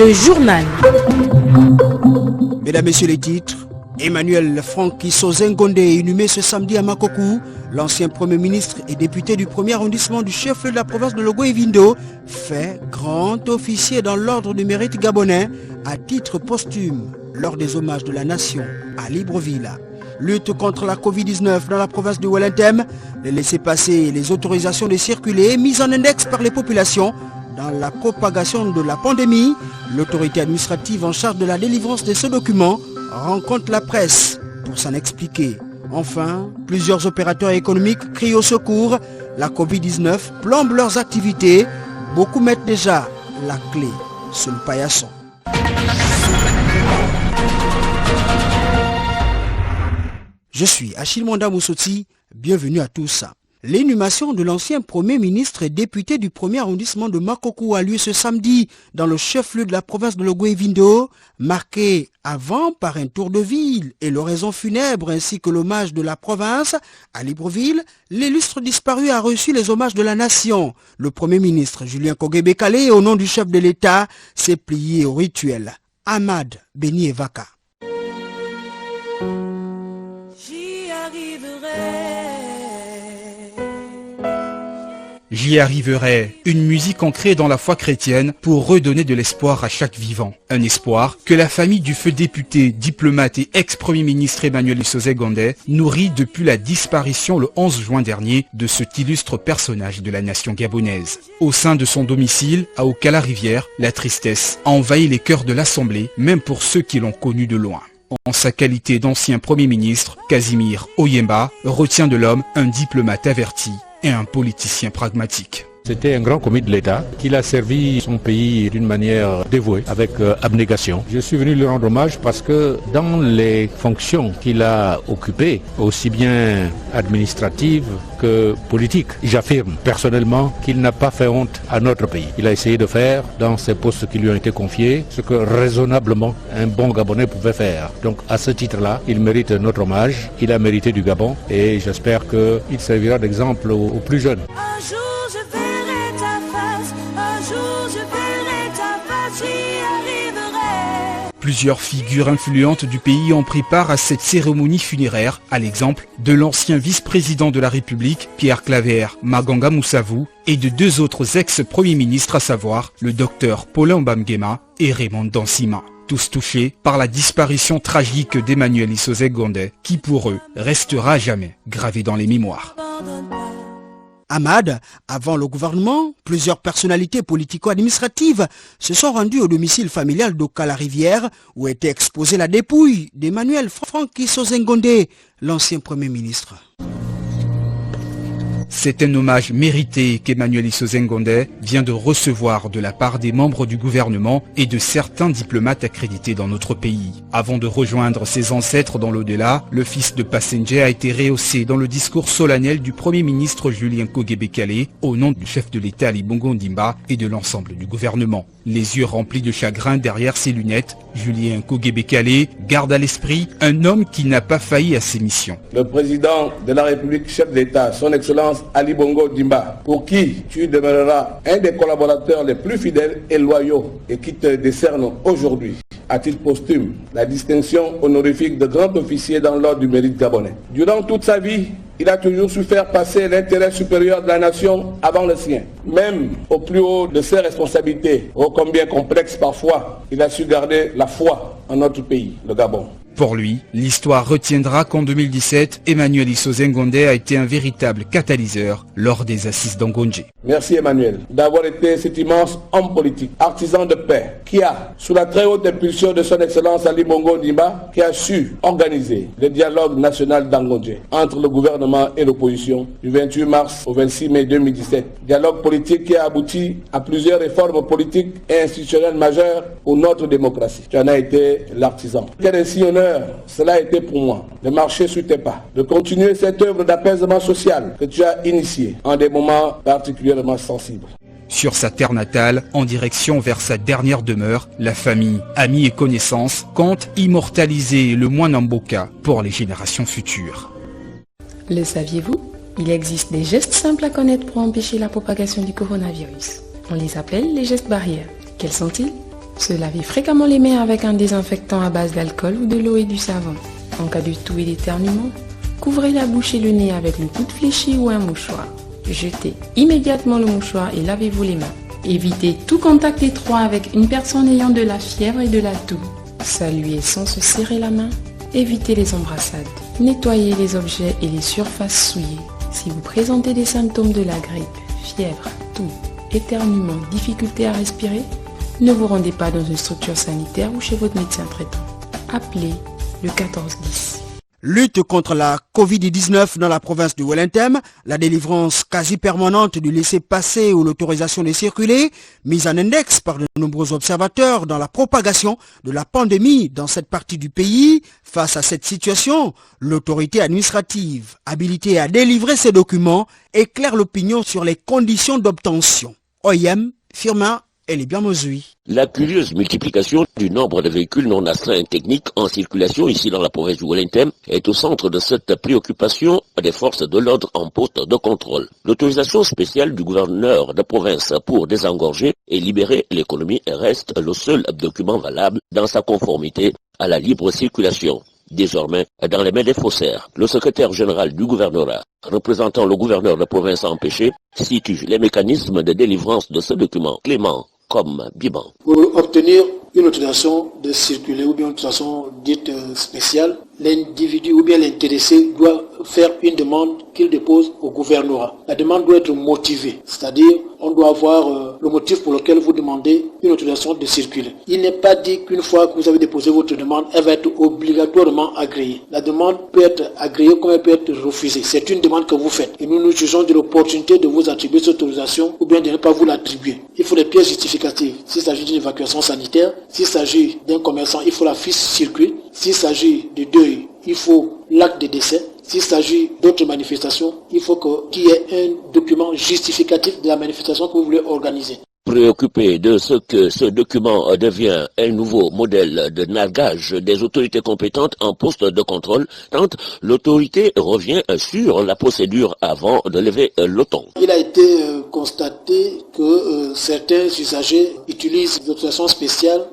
Le journal. Mesdames, Messieurs les titres, Emmanuel Francky Sozengonde est inhumé ce samedi à Makokou. L'ancien Premier ministre et député du premier arrondissement du chef-lieu de la province de Logo-Evindo fait grand officier dans l'ordre du mérite gabonais à titre posthume lors des hommages de la nation à Libreville. Lutte contre la Covid-19 dans la province de Wellington, les laissez-passer et les autorisations de circuler mises en index par les populations dans la propagation de la pandémie. L'autorité administrative en charge de la délivrance de ce document rencontre la presse pour s'en expliquer. Enfin, plusieurs opérateurs économiques crient au secours. La Covid-19 plombe leurs activités. Beaucoup mettent déjà la clé sous le paillasson. Je suis Achille Mwanda Moussoti, bienvenue à tous. L'inhumation de l'ancien Premier ministre et député du premier arrondissement de Makokou a lieu ce samedi dans le chef-lieu de la province de Logo-Evindo, marqué avant par un tour de ville et l'oraison funèbre ainsi que l'hommage de la province. À Libreville, l'illustre disparu a reçu les hommages de la nation. Le Premier ministre Julien Kogebekale, au nom du chef de l'État, s'est plié au rituel. Ahmad Beni Evaka. J'y arriverai, une musique ancrée dans la foi chrétienne pour redonner de l'espoir à chaque vivant. Un espoir que la famille du feu député, diplomate et ex-premier ministre Emmanuel Sozengonde nourrit depuis la disparition le 11 juin dernier de cet illustre personnage de la nation gabonaise. Au sein de son domicile, à Okala-Rivière, la tristesse a envahi les cœurs de l'Assemblée, même pour ceux qui l'ont connu de loin. En sa qualité d'ancien Premier ministre, Casimir Oyemba retient de l'homme un diplomate averti et un politicien pragmatique. C'était un grand commis de l'État qui a servi son pays d'une manière dévouée, avec abnégation. Je suis venu lui rendre hommage parce que dans les fonctions qu'il a occupées, aussi bien administratives que politiques, j'affirme personnellement qu'il n'a pas fait honte à notre pays. Il a essayé de faire dans ces postes qui lui ont été confiés ce que raisonnablement un bon Gabonais pouvait faire. Donc à ce titre-là, il mérite notre hommage, il a mérité du Gabon et j'espère qu'il servira d'exemple aux plus jeunes. Plusieurs figures influentes du pays ont pris part à cette cérémonie funéraire, à l'exemple de l'ancien vice-président de la République, Pierre Claver Maganga Moussavou, et de deux autres ex-premiers ministres, à savoir le docteur Paulin Bamgema et Raymond Dansima. Tous touchés par la disparition tragique d'Emmanuel Sozengonde, qui pour eux restera à jamais gravé dans les mémoires. Ahmad, avant le gouvernement, plusieurs personnalités politico-administratives se sont rendues au domicile familial d'Okala-Rivière où était exposée la dépouille d'Emmanuel Francky Sozengonde, l'ancien Premier ministre. C'est un hommage mérité qu'Emmanuel Sozengonde vient de recevoir de la part des membres du gouvernement et de certains diplomates accrédités dans notre pays. Avant de rejoindre ses ancêtres dans l'au-delà, le fils de Passenger a été rehaussé dans le discours solennel du Premier ministre Julien Kogebekale au nom du chef de l'État Ali Bongo Ondimba et de l'ensemble du gouvernement. Les yeux remplis de chagrin derrière ses lunettes, Julien Kogebekale garde à l'esprit un homme qui n'a pas failli à ses missions. Le président de la République, chef d'État, son Excellence Ali Bongo Ondimba, pour qui tu demeureras un des collaborateurs les plus fidèles et loyaux et qui te décerne aujourd'hui, à titre posthume, la distinction honorifique de grand officier dans l'ordre du mérite gabonais. Durant toute sa vie, il a toujours su faire passer l'intérêt supérieur de la nation avant le sien. Même au plus haut de ses responsabilités, ô combien complexes parfois, il a su garder la foi en notre pays, le Gabon. Pour lui, l'histoire retiendra qu'en 2017, Emmanuel Sozengonde a été un véritable catalyseur lors des assises d'Angonje. Merci Emmanuel d'avoir été cet immense homme politique, artisan de paix, qui a, sous la très haute impulsion de son Excellence Ali Bongo Ondimba, qui a su organiser le dialogue national d'Angonje entre le gouvernement et l'opposition du 28 mars au 26 mai 2017. Dialogue politique qui a abouti à plusieurs réformes politiques et institutionnelles majeures pour notre démocratie. Tu en as été l'artisan. Quel ainsi honneur cela a été pour moi de marcher sur tes pas, de continuer cette œuvre d'apaisement social que tu as initiée en des moments particulièrement sensibles. Sur sa terre natale, en direction vers sa dernière demeure, la famille, amis et connaissances comptent immortaliser le moine Mboka pour les générations futures. Le saviez-vous? Il existe des gestes simples à connaître pour empêcher la propagation du coronavirus. On les appelle les gestes barrières. Quels sont-ils? Se laver fréquemment les mains avec un désinfectant à base d'alcool ou de l'eau et du savon. En cas de toux et d'éternuement, couvrez la bouche et le nez avec une coude fléchie ou un mouchoir. Jetez immédiatement le mouchoir et lavez-vous les mains. Évitez tout contact étroit avec une personne ayant de la fièvre et de la toux. Saluez sans se serrer la main. Évitez les embrassades. Nettoyez les objets et les surfaces souillées. Si vous présentez des symptômes de la grippe, fièvre, toux, éternuement, difficulté à respirer, ne vous rendez pas dans une structure sanitaire ou chez votre médecin traitant. Appelez le 1410. Lutte contre la Covid-19 dans la province du Wellington, la délivrance quasi permanente du laissez-passer ou l'autorisation de circuler, mise en index par de nombreux observateurs dans la propagation de la pandémie dans cette partie du pays. Face à cette situation, l'autorité administrative habilitée à délivrer ces documents éclaire l'opinion sur les conditions d'obtention. OIM, Firmin et les bien mesures. La curieuse multiplication du nombre de véhicules non astreints techniques en circulation ici dans la province du Wellington est au centre de cette préoccupation des forces de l'ordre en poste de contrôle. L'autorisation spéciale du gouverneur de province pour désengorger et libérer l'économie reste le seul document valable dans sa conformité à la libre circulation. Désormais, dans les mains des faussaires, le secrétaire général du gouvernorat, représentant le gouverneur de province empêché, situe les mécanismes de délivrance de ce document. Clément comme Biban. Pour obtenir une autorisation de circuler ou bien une autorisation dite spéciale, l'individu ou bien l'intéressé doit faire une demande qu'il dépose au gouvernorat. La demande doit être motivée, c'est-à-dire on doit avoir le motif pour lequel vous demandez une autorisation de circuler. Il n'est pas dit qu'une fois que vous avez déposé votre demande, elle va être obligatoirement agréée. La demande peut être agréée comme elle peut être refusée. C'est une demande que vous faites. Et nous nous jugeons de l'opportunité de vous attribuer cette autorisation ou bien de ne pas vous l'attribuer. Il faut des pièces justificatives. S'il s'agit d'une évacuation sanitaire, s'il s'agit d'un commerçant, il faut la fiche circuit. S'il s'agit de deuil, il faut l'acte de décès. S'il s'agit d'autres manifestations, il faut qu'il y ait un document justificatif de la manifestation que vous voulez organiser. Préoccupé de ce que ce document devient un nouveau modèle de nargage des autorités compétentes en poste de contrôle, tant l'autorité revient sur la procédure avant de lever le ton. Il a été constaté que certains usagers utilisent des autorisations spéciales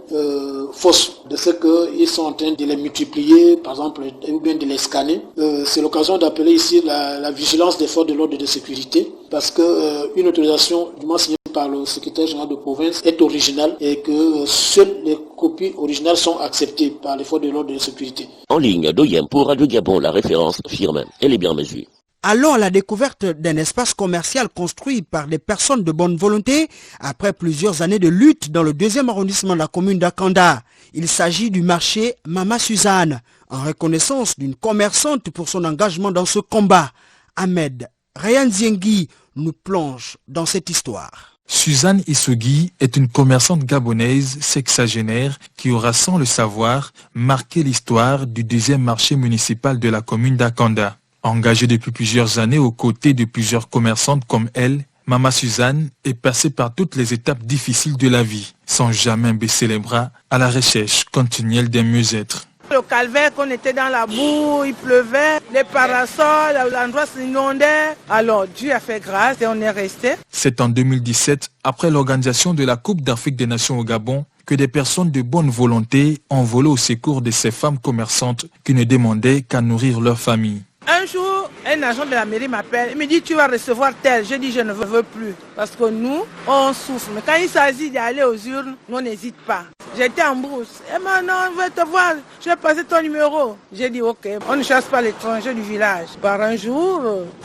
fausses, de ce qu'ils sont en train de les multiplier, par exemple, ou bien de les scanner. C'est l'occasion d'appeler ici la vigilance des forces de l'ordre et de sécurité, parce qu'une autorisation, du moins signée par le secrétaire général de province, est originale et que seules les copies originales sont acceptées par les forces de l'ordre et de sécurité. En ligne d'OIM pour Radio Gabon, la référence Firmin et les bien mesures. Allons à la découverte d'un espace commercial construit par des personnes de bonne volonté après plusieurs années de lutte dans le 2e arrondissement de la commune d'Akanda. Il s'agit du marché Mama Suzanne, en reconnaissance d'une commerçante pour son engagement dans ce combat. Ahmed Ryan Ziengi nous plonge dans cette histoire. Suzanne Issogui est une commerçante gabonaise sexagénaire qui aura sans le savoir marqué l'histoire du 2e marché municipal de la commune d'Akanda. Engagée depuis plusieurs années aux côtés de plusieurs commerçantes comme elle, Mama Suzanne est passée par toutes les étapes difficiles de la vie, sans jamais baisser les bras à la recherche continuelle d'un mieux-être. Le calvaire, qu'on était dans la boue, il pleuvait, les parasols, l'endroit s'inondait. Alors Dieu a fait grâce et on est resté. C'est en 2017, après l'organisation de la Coupe d'Afrique des Nations au Gabon, que des personnes de bonne volonté ont volé au secours de ces femmes commerçantes qui ne demandaient qu'à nourrir leur famille. Un jour, un agent de la mairie m'appelle, il me dit tu vas recevoir tel. Je dis je ne veux plus parce que nous, on souffre. Mais quand il s'agit d'aller aux urnes, on n'hésite pas. J'étais en brousse. Et maintenant, on veut te voir, je vais passer ton numéro. J'ai dit ok, on ne chasse pas l'étranger du village. Par un jour,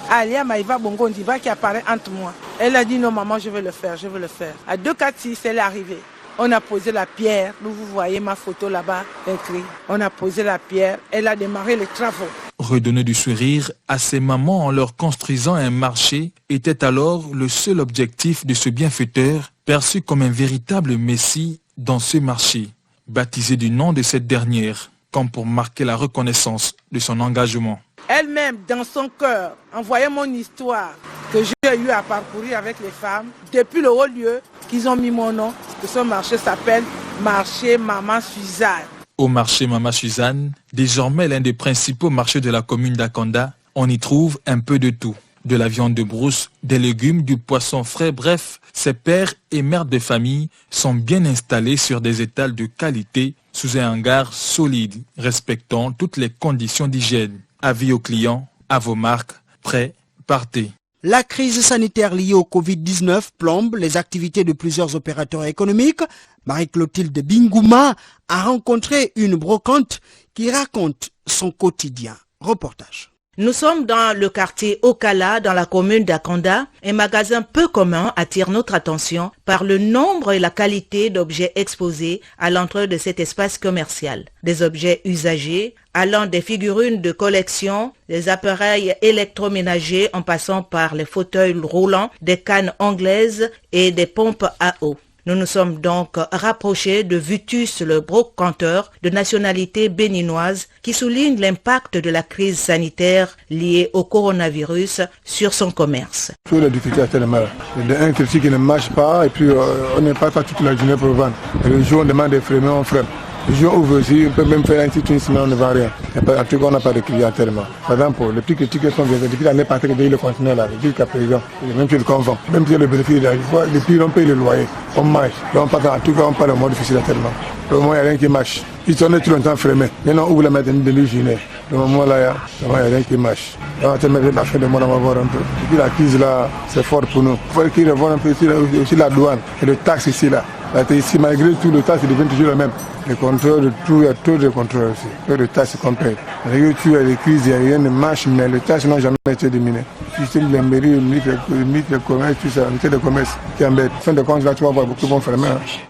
Alia Maïva Bongo Ndiba qui apparaît entre moi. Elle a dit non maman, je vais le faire, je vais le faire. À 246, elle est arrivée. On a posé la pierre, vous voyez ma photo là-bas écrit. On a posé la pierre, elle a démarré les travaux. Redonner du sourire à ces mamans en leur construisant un marché était alors le seul objectif de ce bienfaiteur, perçu comme un véritable messie dans ce marché, baptisé du nom de cette dernière, comme pour marquer la reconnaissance de son engagement. Elle-même, dans son cœur, en voyant mon histoire que j'ai eu à parcourir avec les femmes, depuis le haut lieu qu'ils ont mis mon nom, que ce marché s'appelle Marché Mama Suzanne. Au marché Mama Suzanne, désormais l'un des principaux marchés de la commune d'Akanda, on y trouve un peu de tout. De la viande de brousse, des légumes, du poisson frais, bref, ces pères et mères de famille sont bien installés sur des étals de qualité sous un hangar solide, respectant toutes les conditions d'hygiène. Avis aux clients, à vos marques, prêts, partez. La crise sanitaire liée au Covid-19 plombe les activités de plusieurs opérateurs économiques. Marie-Clotilde Bingouma a rencontré une brocante qui raconte son quotidien. Reportage. Nous sommes dans le quartier Okala, dans la commune d'Akonda. Un magasin peu commun attire notre attention par le nombre et la qualité d'objets exposés à l'entrée de cet espace commercial. Des objets usagés, allant des figurines de collection, des appareils électroménagers en passant par les fauteuils roulants, des cannes anglaises et des pompes à eau. Nous nous sommes donc rapprochés de Vitus, le brocanteur de nationalité béninoise, qui souligne l'impact de la crise sanitaire liée au coronavirus sur son commerce. Tout la difficulté tellement. Un critique qui ne marche pas et puis on n'est pas toute la journée pour vendre. Et le jour on demande des frais, mais on freine. Le jour où on peut même faire une semaine, on ne vend rien. En tout cas, on n'a pas de clients tellement. Par exemple, les petits critiques sont bien. Depuis l'année passée, le conteneur là, jusqu'à présent, même si le convent, même si le bénéfice, les prix, on paye le loyer, on mange. En tout cas, on parle de mode difficile tellement. Au moment, il n'y a rien qui marche. Ils sont tout longtemps fermés. Maintenant, on ouvre la matinée de l'hygiène. Au moment là, il n'y a rien qui marche. On va mettre la fin de mois, on va voir un peu. Et puis la crise là, c'est fort pour nous. Il faut qu'ils revoient un peu aussi la douane et le taxe ici là. Ici, malgré tout, le taxe devient toujours le même. Les contrôles de tout, il y a trop de contrôles aussi. Il y a des taxes complètes. Malgré tout, il y a des crises, il n'y a rien de marche, mais les taxes n'ont jamais été diminuées. Le système de la mairie, le ministre de commerce, tout ça, le ministère de commerce qui embête. En fin de compte, là, tu vas voir beaucoup vont fermer.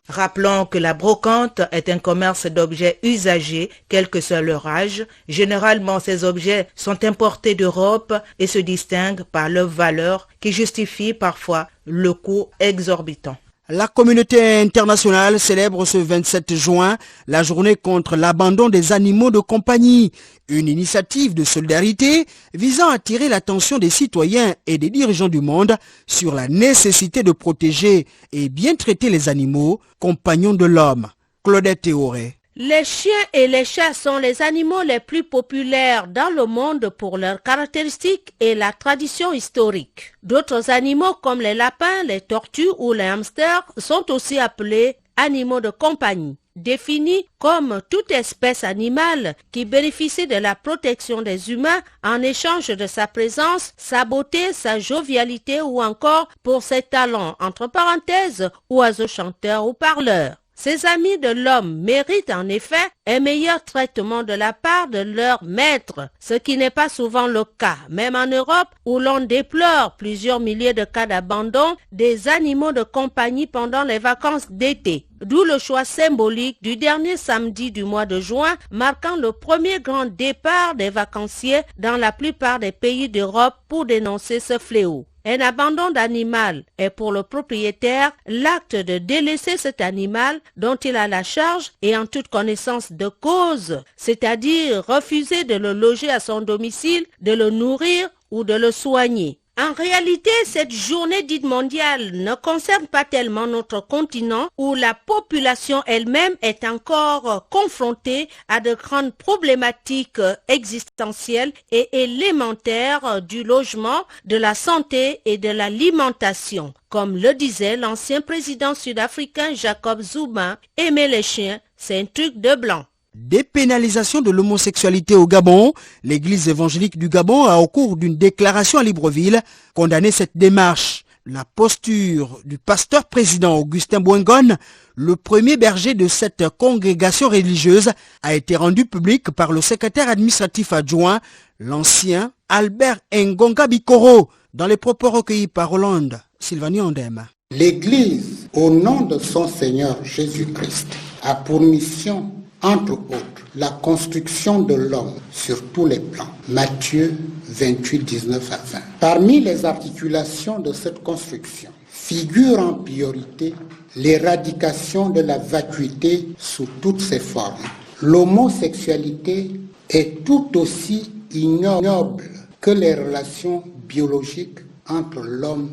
Rappelons que la brocante est un commerce d'objets usagés, quel que soit leur âge. Généralement, ces objets sont importés d'Europe et se distinguent par leur valeur qui justifie parfois le coût exorbitant. La communauté internationale célèbre ce 27 juin la journée contre l'abandon des animaux de compagnie, une initiative de solidarité visant à attirer l'attention des citoyens et des dirigeants du monde sur la nécessité de protéger et bien traiter les animaux, compagnons de l'homme. Claudette Théoré. Les chiens et les chats sont les animaux les plus populaires dans le monde pour leurs caractéristiques et la tradition historique. D'autres animaux comme les lapins, les tortues ou les hamsters sont aussi appelés animaux de compagnie, définis comme toute espèce animale qui bénéficie de la protection des humains en échange de sa présence, sa beauté, sa jovialité ou encore pour ses talents, entre parenthèses, oiseaux chanteurs ou parleurs. Ces amis de l'homme méritent en effet un meilleur traitement de la part de leur maître, ce qui n'est pas souvent le cas, même en Europe où l'on déplore plusieurs milliers de cas d'abandon des animaux de compagnie pendant les vacances d'été. D'où le choix symbolique du dernier samedi du mois de juin, marquant le premier grand départ des vacanciers dans la plupart des pays d'Europe pour dénoncer ce fléau. Un abandon d'animal est pour le propriétaire l'acte de délaisser cet animal dont il a la charge et en toute connaissance de cause, c'est-à-dire refuser de le loger à son domicile, de le nourrir ou de le soigner. En réalité, cette journée dite mondiale ne concerne pas tellement notre continent où la population elle-même est encore confrontée à de grandes problématiques existentielles et élémentaires du logement, de la santé et de l'alimentation. Comme le disait l'ancien président sud-africain Jacob Zuma, aimer les chiens, c'est un truc de blanc. Dépénalisation de l'homosexualité au Gabon, l'église évangélique du Gabon a au cours d'une déclaration à Libreville condamné cette démarche. La posture du pasteur président Augustin Bouengon, le premier berger de cette congrégation religieuse, a été rendue publique par le secrétaire administratif adjoint, l'ancien Albert Ngonga Bikoro, dans les propos recueillis par Hollande. Sylvanie Ondem. L'Église, au nom de son Seigneur Jésus-Christ, a pour mission entre autres, la construction de l'homme sur tous les plans. Matthieu 28, 19 à 20. Parmi les articulations de cette construction figure en priorité l'éradication de la vacuité sous toutes ses formes. L'homosexualité est tout aussi ignoble que les relations biologiques entre l'homme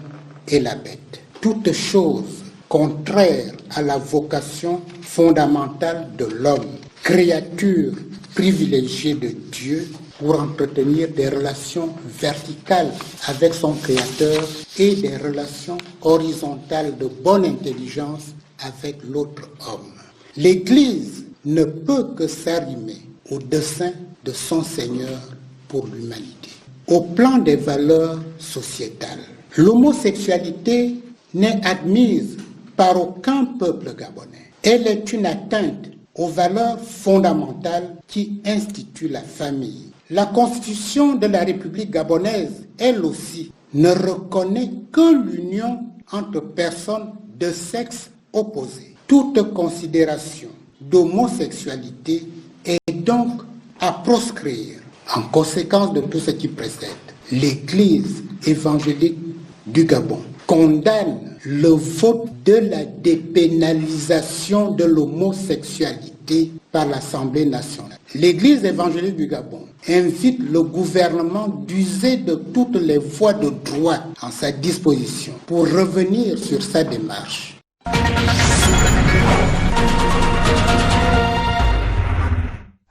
et la bête. Toute chose contraire à la vocation fondamentale de l'homme, créature privilégiée de Dieu, pour entretenir des relations verticales avec son créateur et des relations horizontales de bonne intelligence avec l'autre homme. L'Église ne peut que s'arrimer au dessein de son Seigneur pour l'humanité. Au plan des valeurs sociétales, l'homosexualité n'est admise par aucun peuple gabonais. Elle est une atteinte aux valeurs fondamentales qui instituent la famille. La Constitution de la République gabonaise, elle aussi, ne reconnaît que l'union entre personnes de sexe opposé. Toute considération d'homosexualité est donc à proscrire. En conséquence de tout ce qui précède, l'Église évangélique du Gabon condamne le vote de la dépénalisation de l'homosexualité par l'Assemblée nationale. L'Église évangélique du Gabon invite le gouvernement d'user de toutes les voies de droit en sa disposition pour revenir sur sa démarche.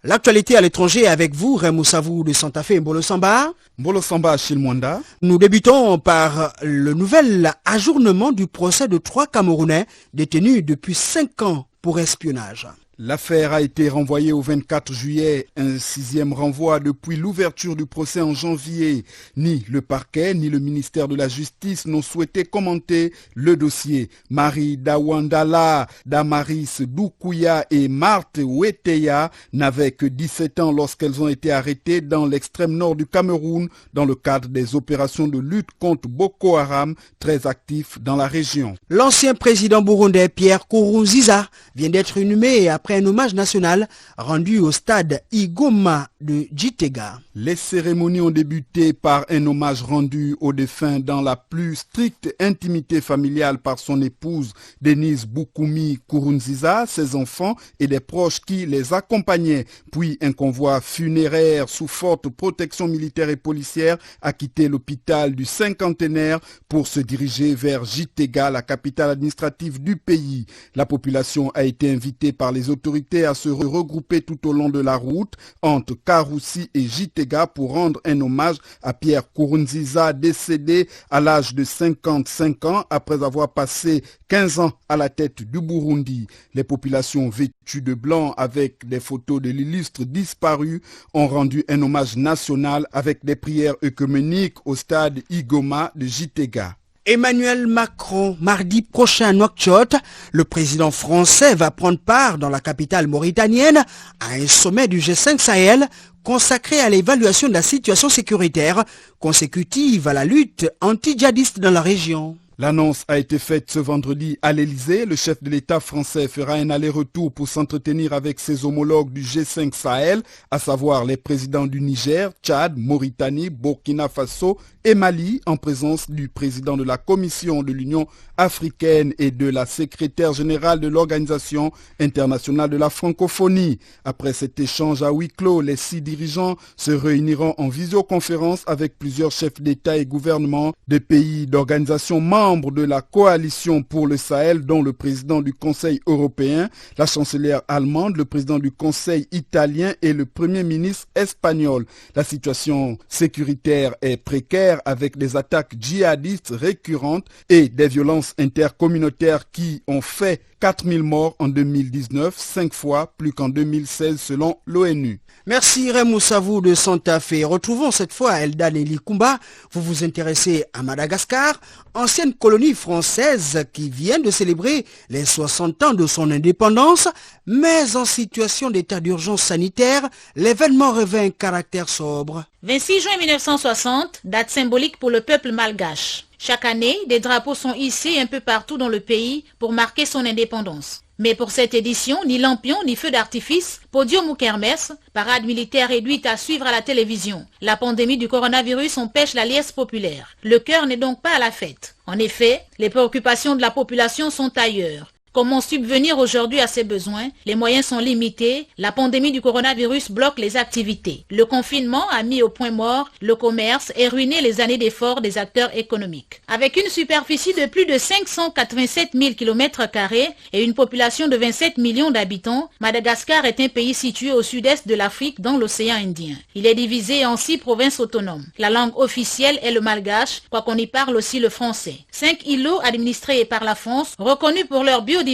L'actualité à l'étranger est avec vous, Raymond Savou de Santa Fe et Mbolo Samba. Mbolo Samba Chilmwanda. Nous débutons par le nouvel ajournement du procès de 3 Camerounais détenus depuis 5 ans pour espionnage. L'affaire a été renvoyée au 24 juillet, un 6e renvoi depuis l'ouverture du procès en janvier. Ni le parquet ni le ministère de la Justice n'ont souhaité commenter le dossier. Marie Dawandala, Damaris Doukouya et Marthe Weteya n'avaient que 17 ans lorsqu'elles ont été arrêtées dans l'extrême nord du Cameroun dans le cadre des opérations de lutte contre Boko Haram, très actifs dans la région. L'ancien président burundais Pierre Nkurunziza vient d'être inhumé après un hommage national rendu au stade Igoma de Gitega. Les cérémonies ont débuté par un hommage rendu au défunt dans la plus stricte intimité familiale par son épouse Denise Boukoumi Nkurunziza, ses enfants et des proches qui les accompagnaient. Puis un convoi funéraire sous forte protection militaire et policière a quitté l'hôpital du cinquantenaire pour se diriger vers Gitega, la capitale administrative du pays. La population a été invitée par les autorités à se regrouper tout au long de la route entre Karoussi et Gitega pour rendre un hommage à Pierre Nkurunziza, décédé à l'âge de 55 ans après avoir passé 15 ans à la tête du Burundi. Les populations vêtues de blanc avec des photos de l'illustre disparu ont rendu un hommage national avec des prières œcuméniques au stade Igoma de Gitega. Emmanuel Macron, mardi prochain à Nouakchott, le président français va prendre part dans la capitale mauritanienne à un sommet du G5 Sahel consacré à l'évaluation de la situation sécuritaire consécutive à la lutte anti-djihadiste dans la région. L'annonce a été faite ce vendredi à l'Elysée. Le chef de l'État français fera un aller-retour pour s'entretenir avec ses homologues du G5 Sahel, à savoir les présidents du Niger, Tchad, Mauritanie, Burkina Faso et Mali, en présence du président de la Commission de l'Union africaine et de la secrétaire générale de l'Organisation internationale de la francophonie. Après cet échange à huis clos, les 6 dirigeants se réuniront en visioconférence avec plusieurs chefs d'État et gouvernements de pays d'organisations membres de la coalition pour le Sahel, dont le président du Conseil européen, la chancelière allemande, le président du Conseil italien et le premier ministre espagnol. La situation sécuritaire est précaire avec des attaques djihadistes récurrentes et des violences intercommunautaires qui ont fait 4000 morts en 2019, 5 fois plus qu'en 2016 selon l'ONU. Merci Raymond Savou de Santa Fe. Retrouvons cette fois Eldan Elikumba. Vous vous intéressez à Madagascar, ancienne colonie française qui vient de célébrer les 60 ans de son indépendance, mais en situation d'état d'urgence sanitaire, l'événement revêt un caractère sobre. 26 juin 1960, date symbolique pour le peuple malgache. Chaque année, des drapeaux sont hissés un peu partout dans le pays pour marquer son indépendance. Mais pour cette édition, ni lampion, ni feu d'artifice, podium ou kermesse, parade militaire réduite à suivre à la télévision. La pandémie du coronavirus empêche la liesse populaire. Le cœur n'est donc pas à la fête. En effet, les préoccupations de la population sont ailleurs. Comment subvenir aujourd'hui à ces besoins? Les moyens sont limités. La pandémie du coronavirus bloque les activités. Le confinement a mis au point mort le commerce et ruiné les années d'efforts des acteurs économiques. Avec une superficie de plus de 587 000 km² et une population de 27 millions d'habitants, Madagascar est un pays situé au sud-est de l'Afrique dans l'océan Indien. Il est divisé en 6 provinces autonomes. La langue officielle est le malgache, quoiqu'on y parle aussi le français. 5 îlots administrés par la France, reconnus pour leur biodiversité,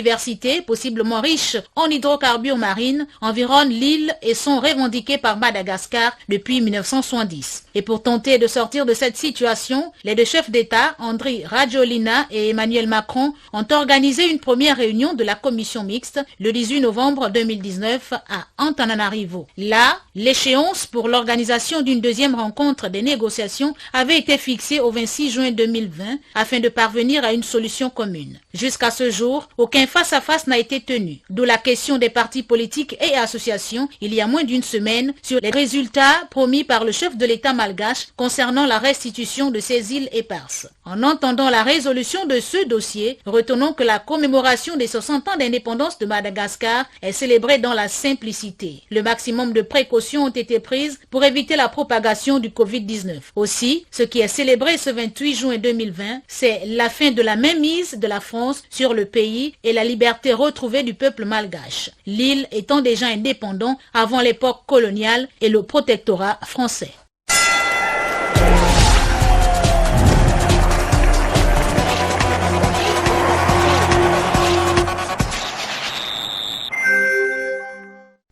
possiblement riche en hydrocarbures marines, environnent l'île et sont revendiqués par Madagascar depuis 1970. Et pour tenter de sortir de cette situation, les deux chefs d'État, Andry Rajoelina et Emmanuel Macron, ont organisé une première réunion de la commission mixte le 18 novembre 2019 à Antananarivo. Là, l'échéance pour l'organisation d'une deuxième rencontre des négociations avait été fixée au 26 juin 2020 afin de parvenir à une solution commune. Jusqu'à ce jour, aucun face-à-face n'a été tenu, d'où la question des partis politiques et associations il y a moins d'une semaine sur les résultats promis par le chef de l'État malgache concernant la restitution de ces îles éparses. En entendant la résolution de ce dossier, retenons que la commémoration des 60 ans d'indépendance de Madagascar est célébrée dans la simplicité. Le maximum de précautions ont été prises pour éviter la propagation du Covid-19. Aussi, ce qui est célébré ce 28 juin 2020, c'est la fin de la mainmise de la France sur le pays et la liberté retrouvée du peuple malgache. L'île étant déjà indépendant avant l'époque coloniale et le protectorat français.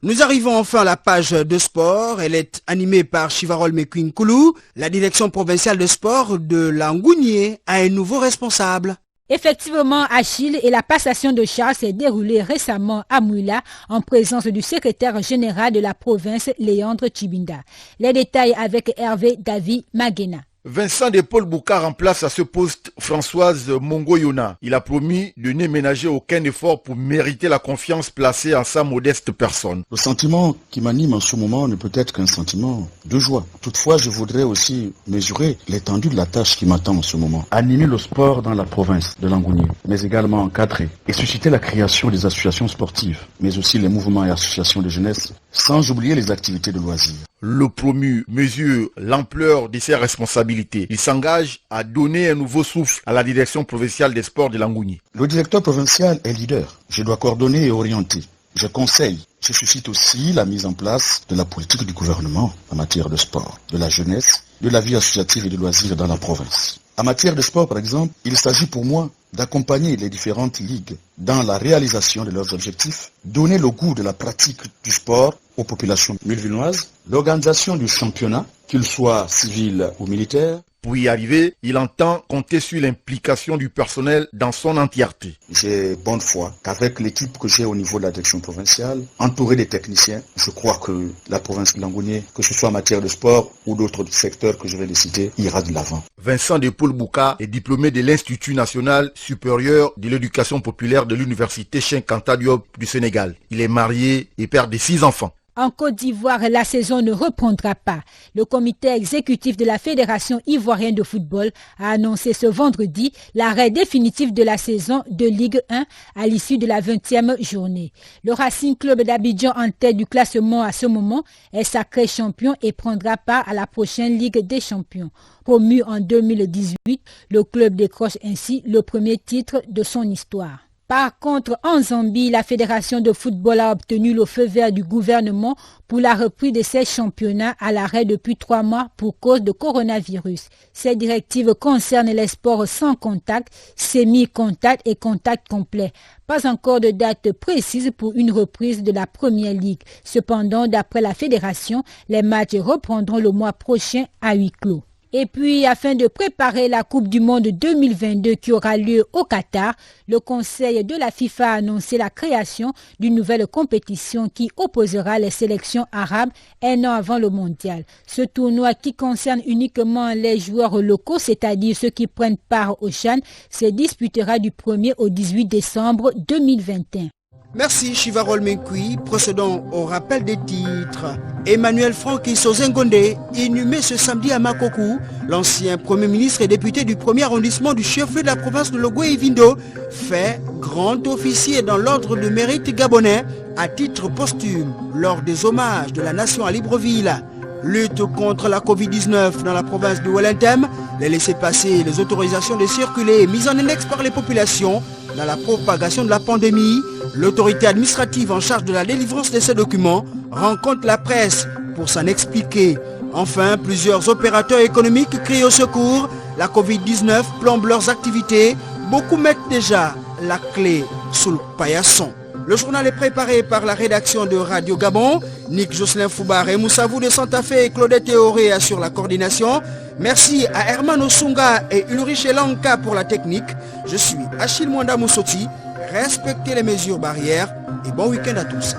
Nous arrivons enfin à la page de sport. Elle est animée par Chivarol Mekwinkulu. La direction provinciale de sport de Langounié a un nouveau responsable. Effectivement, Achille, et la passation de charge s'est déroulée récemment à Mouila en présence du secrétaire général de la province, Léandre Chibinda. Les détails avec Hervé David Magena. Vincent de Paul Bouka remplace à ce poste Françoise Mongoyona. Il a promis de ne ménager aucun effort pour mériter la confiance placée en sa modeste personne. Le sentiment qui m'anime en ce moment ne peut être qu'un sentiment de joie. Toutefois, je voudrais aussi mesurer l'étendue de la tâche qui m'attend en ce moment. Animer le sport dans la province de Langounié, mais également encadrer et susciter la création des associations sportives, mais aussi les mouvements et associations de jeunesse, sans oublier les activités de loisirs. Le promu mesure l'ampleur de ses responsabilités. Il s'engage à donner un nouveau souffle à la direction provinciale des sports de Langounié. Le directeur provincial est leader. Je dois coordonner et orienter. Je conseille. Je suscite aussi la mise en place de la politique du gouvernement en matière de sport, de la jeunesse, de la vie associative et de loisirs dans la province. En matière de sport, par exemple, il s'agit pour moi d'accompagner les différentes ligues dans la réalisation de leurs objectifs, donner le goût de la pratique du sport aux populations mulvinoises, l'organisation du championnat, qu'il soit civil ou militaire. Pour y arriver, il entend compter sur l'implication du personnel dans son entièreté. J'ai bonne foi qu'avec l'équipe que j'ai au niveau de la direction provinciale, entourée des techniciens, je crois que la province de Langounié, que ce soit en matière de sport ou d'autres secteurs que je vais les citer, ira de l'avant. Vincent de Paul Bouka est diplômé de l'Institut national supérieur de l'éducation populaire de l'université Cheikh Anta Diop du Sénégal. Il est marié et père de 6 enfants. En Côte d'Ivoire, la saison ne reprendra pas. Le comité exécutif de la Fédération ivoirienne de football a annoncé ce vendredi l'arrêt définitif de la saison de Ligue 1 à l'issue de la 20e journée. Le Racing Club d'Abidjan, en tête du classement à ce moment, est sacré champion et prendra part à la prochaine Ligue des champions. Promu en 2018, le club décroche ainsi le premier titre de son histoire. Par contre, en Zambie, la Fédération de football a obtenu le feu vert du gouvernement pour la reprise de ces championnats à l'arrêt depuis 3 mois pour cause de coronavirus. Ces directives concernent les sports sans contact, semi-contact et contact complet. Pas encore de date précise pour une reprise de la Première Ligue. Cependant, d'après la Fédération, les matchs reprendront le mois prochain à huis clos. Et puis, afin de préparer la Coupe du Monde 2022 qui aura lieu au Qatar, le Conseil de la FIFA a annoncé la création d'une nouvelle compétition qui opposera les sélections arabes un an avant le mondial. Ce tournoi qui concerne uniquement les joueurs locaux, c'est-à-dire ceux qui prennent part au CHAN, se disputera du 1er au 18 décembre 2021. Merci Chivarol Menkui. Procédons au rappel des titres. Emmanuel Franck Sozengonde, inhumé ce samedi à Makokou, l'ancien Premier ministre et député du 1er arrondissement du chef-lieu de la province de Logoué-Ivindo, fait grand officier dans l'ordre de mérite gabonais à titre posthume lors des hommages de la nation à Libreville. Lutte contre la Covid-19 dans la province de Wellington, les laissez-passer et les autorisations de circuler mises en index par les populations dans la propagation de la pandémie. L'autorité administrative en charge de la délivrance de ces documents rencontre la presse pour s'en expliquer. Enfin, plusieurs opérateurs économiques crient au secours. La Covid-19 plombe leurs activités. Beaucoup mettent déjà la clé sous le paillasson. Le journal est préparé par la rédaction de Radio Gabon. Nick Jocelyn Foubar et Moussavou de Santa Fe et Claudette Théoré assurent la coordination. Merci à Herman Osunga et Ulrich Elanka pour la technique. Je suis Achille Mwanda Moussoti. Respectez les mesures barrières et bon week-end à tous.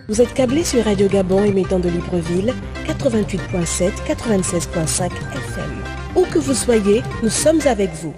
Vous êtes câblé sur Radio Gabon émettant de Libreville, 88.7, 96.5 FM. Où que vous soyez, nous sommes avec vous.